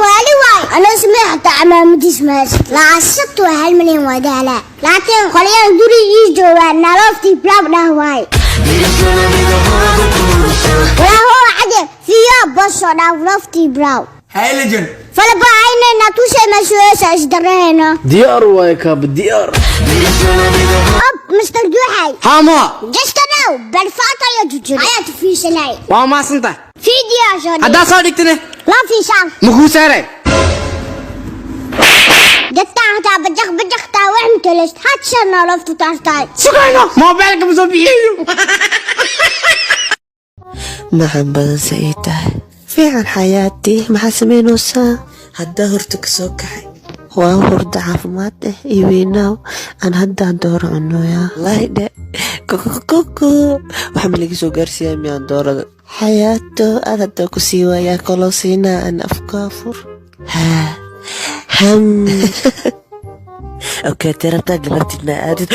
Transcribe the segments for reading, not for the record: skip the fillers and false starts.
والي واي أنا سمعت عمامتي اسمها لا الست وهالمليون ودالا لكن خلينا ندوري يجوا نلفتي بلابنا هواي ولا هو عادي فيها بس أنا لفتي براو هاي لجن فلا بعيني نتوشي مشوية أشدرهنا ديار وايكاب ديار أب مستر جوحي هاما جست ناو بالفاتة يا جوجل حياتي في سناي وما سنتا في دي عشان هدا صادقتني لا في شان مكو ساري جتا هتا بجخ تا وعمت لست هاتشنا لفتو تارتاي سكينة موبايلك مزوبيين maxaan badan sa ii tahay fiican xayaatii maxaa samaynaysaa haddaa horta ka soo kaxay waa hurda caafimaad iyo weynaaw aan haddaan dooro cunoyaa wallaahi dhe kokokoko waxaa ma laga soo gaarsiiyaa miyaan doorada xayaato aad haddaa ku sii waayaa kaloo siinaa aan afkaafur haa ham okay terabtaa gabartidna aadid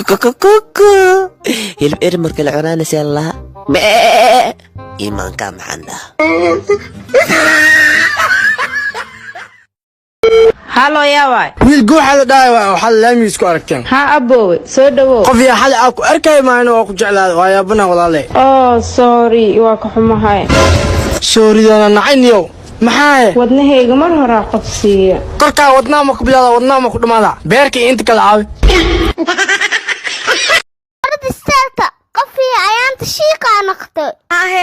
kokokoko hilib eri marka la cunaanaysaa lahaa iimaankaa maxaan dhaha halo yaa waay wiil gooxa la dhahay waxaa laami isku aragteen ha aboowe soo dhawow qof yaa xal aan ku arkay maayno oo ku jeclaad waa yaabana walaale oh sorry waa ka xumahay sooridana nacayniyo maxaa wadnahayga mar hore qabsiiya korkaa wadnaa ma ku bilaada wadnaa ma ku dhamaada beerka inta kala caawi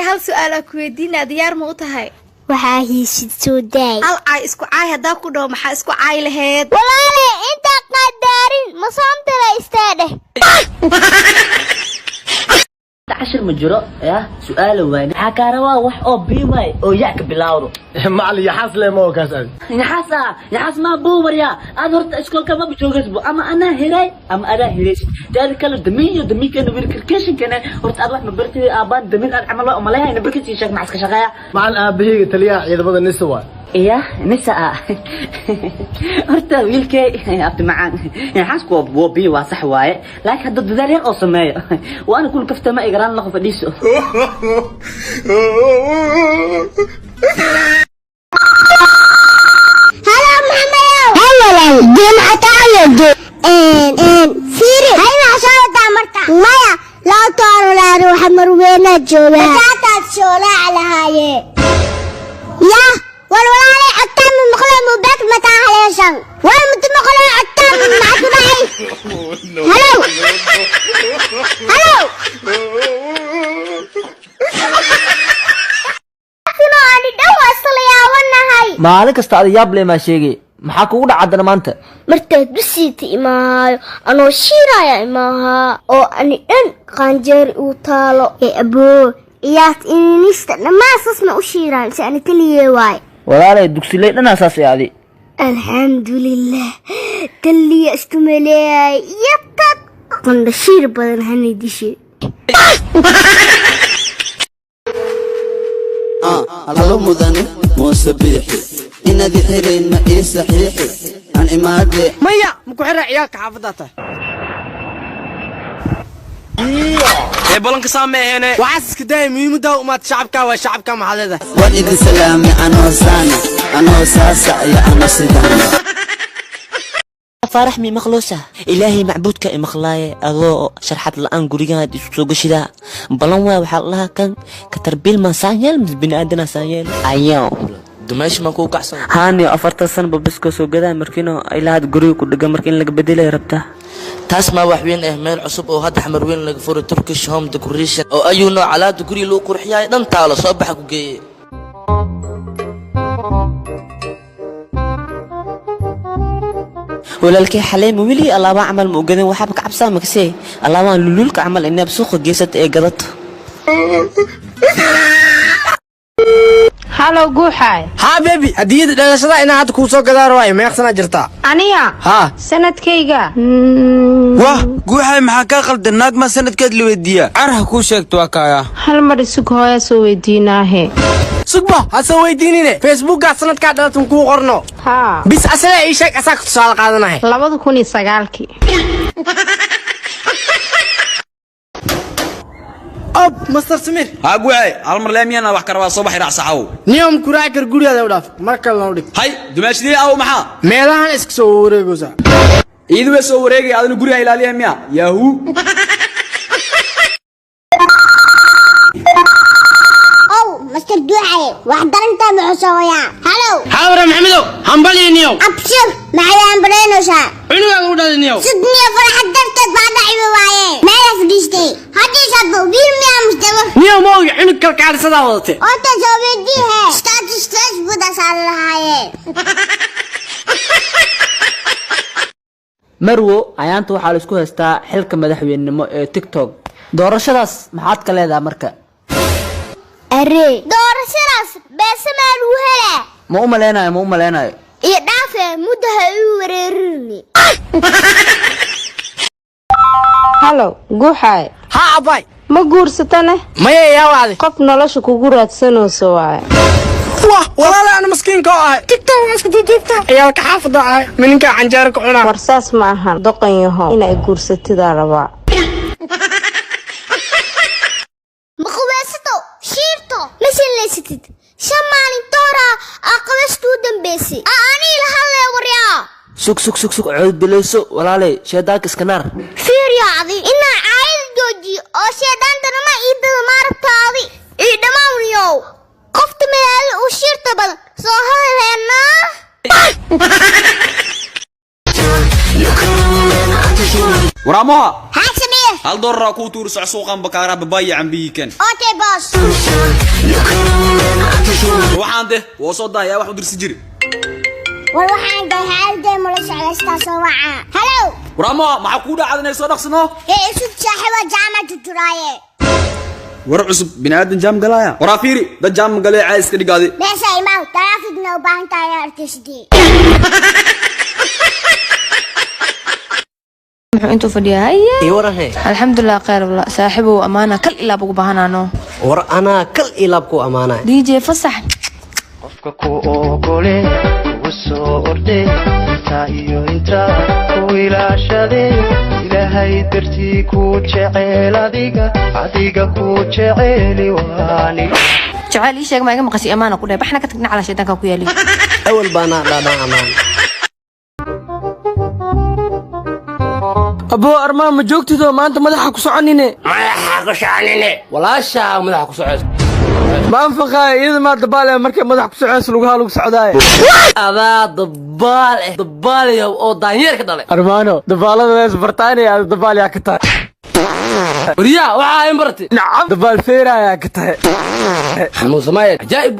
hal su'aal ku weydiinaa diyaar ma u tahay waxaa hiisid soo daay hal caay isku caay hadaa ku dhaw maxaa isku caay lahayd walaale inta qadaarin ma soomtala istaadhe عشر مجرى يا سؤال وين حكاروا وح أو بيماي أو ياك بلاورو معلي يا حسله ما هو كاسل يا حس ما بومر يا أنا رحت أشكال كم بتشوفس بو أما أنا هراي أما أنا هريش جالي كلا دمي كانوا بيركركشين كنا رحت أروح مبرتي أبان دمي العمل أما لا هنا بركتي شك معسك شقايا مع الأبيه تليا إذا بدنا نسوا إيه نساء أرتا ويلكي أبت معان حاسك وبي واسح واي لكن هذا الدليل أصمي وأنا كل كفته ما إجران لقف ديسو هلا محمد هلا جمعة تعالى فيري هاي عشان تعمرتا مايا لا تعالوا لا روح مروينا جولا بتاعتك شولا على هاي يا والولالي أتام مخلي مباك متى عليشان ولا متمخلي أتام معتبعي هلو هلو أنا دوا أصلي هاي maalin kasta aad yaab leh ma sheegay maxaa kugu dhacay maanta martaad bisiita imaayo anoo shiiraya imaaha oo ani dhan qaanjeer uu taalo ee aboo iyaad inista dhamaasasna u shiiraan si ani kaliye waay walaalay dugsilay dhan asaas yaadi alxamdulillah kaliya istumaleeyay yabtad qanda shiir badan hanay dishi هلو مدني موسبيحي إن ذي حرين ما إيه صحيحي عن إمادي ميا مكو حرع عيالك حافظاته إيه بلنك سامي هنا وعاسك دايم يمدى وما شعبك وشعبك محلده وإذا سلامي أنا وسانا أنا وساسا يا أنا سيدانا فرح مي مخلوصة إلهي معبودك مخلاي الله شرحت الآن قريان سوق شدا بلان وحال الله كان كتربيل ما سانيل من بني آدنا سانيل أيوه دماش ما كوك أحسن هاني أفرت السنة ببسكو سوق دا مركينو إلى هاد قريو كل مركين لك بديله ربته تاسما وحوين إهمال عصب أو هاد حمروين لك فور تركيش هوم ديكوريشن أو أي نوع على ديكوري لو قرحيا دم تعالى صباحك وجاي ولكن حليم ويلي الله ما عمل موجودين وحبك عبسان مكسي الله ما لولك عمل إني بسوق جيسة إيه قدرته halo guuxaay ها بيبي هدية دلشدا إن هاد كوسو قدار واي ما يخسنا جرتا aniya ها sanadkayga wah guuxay maxaa ka qaldan naag ma sanadkeed la weydiiyaa carha ku sheegto waa kaaya hal mar isug hooya soo weydiinaahe سقبا هسا ويدينيني فيسبوك سنة كادت نكو قرنو ها بس أسلا إيشك أساك تصال قادنا هي 2009 أو stop master samir ها قوعي هالمر لامينا wax karaba soo baxay raacsahaaw niyom kuraa kar guriga u dhaaf marka la dhig hay dumaashidii aw maxaa meelahan iska soo wareegaysa iidu way soo wareegay adina guriga ilaaliya miya yahoo مستر دوحي واحد انت معصويا هلو حاضر محمدو حنبلي نيو ابشر معي امبرينوشا عنو وداد نيو سدني فرح درتك بعد عيب وايه ما يفديشتي هدي صدو بير ميا مستمر نيو موي عنو كالكار صدا ودتي انت زوبي دي هي ستاتس بدا صار هاي marwo ayaanta waxaa la isku haystaa xilka madaxweynenimo ee TikTok doorashadaas maxaad ka leedahay marka aree doorashadaas beesama lagu helaa ma u maleynayo iyo dhaafe muddo ha uu wareerini halo guuxay ha abay ma guursatane maya yaa waadi qof nolosha kugu raadsanayso waay walaal aan miskiinka ah TikTok iska diidta ayaa ka xaafada ah minka canjeer ku cunaa warsaas ma ahan doqon yaho inay guursatida rabaa مخواسته شيرته مثل ليستد شمالي طورا أقوستو دمبيسي أني لهلا وريا sug cood bilayso walaalay sheedaak iska naar فير يا عظيم إن عائل جوجي أو شيدان تنما إيد المارتاضي إيد ماونيو قفت ميال وشيرته بل صهر هنا ورامها حاسبيه هل دور ku tuur suuqan bakaara babayan biikan أوكي باس waxaan de woo soo daaya wax u dirsi jiri والوحان جاي هالدي ملوش على استاسو وعا هلو ورامها maxaa ku dhacday soo dhaqsano إيه سوت صاحبة جامعة التراية war cusub binaadan jaam galaya wara fiiri dad jaam galay cays ka dhigaadi بس أي ماو ترافقنا وبان تاير تسدي muxuu intuu fadhiyaa haye warahe alxamdulilah khayr wallah saaxiibow amaana kal ilaab ugu bahanaano war anaa kal ilaab ku amaanay DJ fasax qofka ku ogole ugu soo orde inta iyo inta ku ilaashade ilaahay dartii ku jecel adiga ku jeceli waani jacayl ii sheeg ma iga maqashay amaana ku dhahay baxna ka tagna cala shaydaanka ku yaali awal baana dhaadhaan amaan abo armaan ma joogtido maanta madaxa ku soconine walaasha madaxa ku socod ma anfaqay iyada ma dabaal markay madaxa ku socodayso lugaha lagu socdaay adaa dabaal oo daanyeer ka dhalay armaano dabaalada bartaaniya dabaal yaa ka tahay wariya waxa ay bartay nacam dabaal feeraya ka tahay xanuun sameey ajaa'ib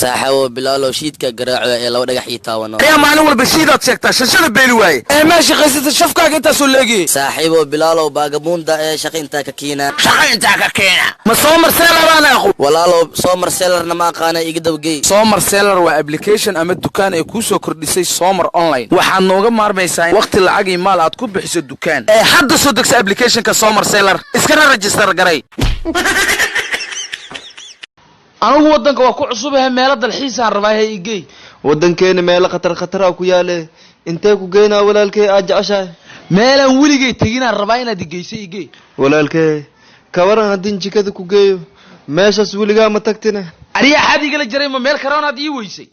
saaxawo bilaalo shiidka garaaco ee laba dhagax ii taawano ayaa maalin walba shiidaad sheegtaa shashada beeli waaye ee ma shaqaysata shafkaaga inta soo leegi saaxiibo bilaalo baagabunda ee shaqinta ka kiina ma soo marseelar baan aqo walaalo soo marseelarna ma aqaana iga dawgay soo marseelar waa application ama dukaan ay ku soo kordhisay Soomar online waxaad nooga maarmaysaa waqti lacag iyo maal aad ku bixiso dukaan ee hadda soo degsa applicationka soo marseelar iska register garay anigu wadanka waa ku cusubahay meelo dalxiis aan rabaa hay igey wadankeena meelo khatar ku yaale intee ku geynaa walaalkay aad jeceshahay meelaan weligay teginaan rabaa inaad igeysay igey walaalkay ka waran haddii jikada ku geeyo meeshaas weligaa ma tagtina ariya xad igala jiray ma meel karoonaad ii weysay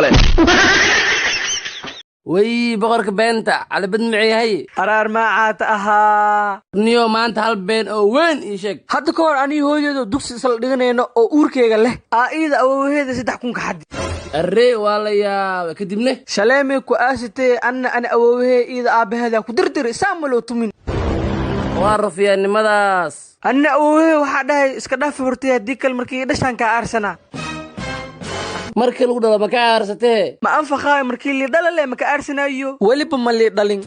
way boqorka beenta calabad maciyahay araar maacaata ahaa niyo maanta hal been oo weyn ii sheeg hadda ka hor aniga hooyadeedo dugsi isla dhiganayno oo uurkeyga leh aida awooheeda 3 kun ka xadi arre waa la yaab kadibna shaleemay ku aasitay ana awoohe ida aabaheeda ku dirdir saamalo tumin waa rafiyaanimadaas ana awoohe waxa dhahay iska dhaaf hortay hadii kal markii dhashan ka aarsana markii lagu dhalo ma ka aarsatee ma anfaqay markii li dhalale ma ka aarsanayo waliba ma li dhalin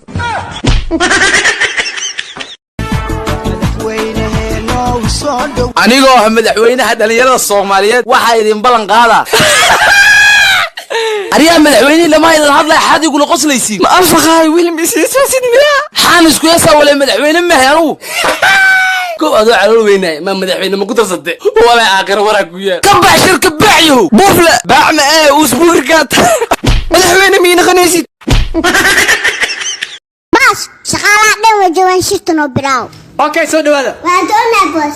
anigoo madaxweynaha dhalinyarada Soomaaliyeed waxa idin ballan qaada ariya madaxweynaha lama idan hadlay xadigu la qoslaysi ma anfaqay wiilm isiisid miya xaan isku yeesa wala madaxweyne ma hayanu ko ado calool weynay ma madaxweyne ma ku tarsade wala aakhir wara ku yeel ka bashir ka baayo bufla baacna ee usbuurkaat madaxweyne miina qanaysid bas shaqaalaha dhan way jawaan shirtan oo biraaw اوكي سو دواده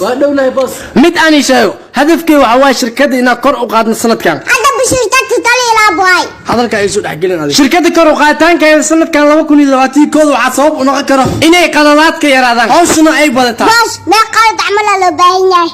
waa doonaa boos mid aan isheego hadafkii waxa waa shirkadda inaan kor u qaadno sanadkan hadda bishirtagta tali ilaa boy hadalka ay soo dhaxgelin adiga shirkadda kor u qaaditaankeeda sanadkan 2020 kooda waxa sabab u noqon karo inay qaladaadka yaraadaan hawshuna ay badataa boos ma qalad camal loo baahan yahay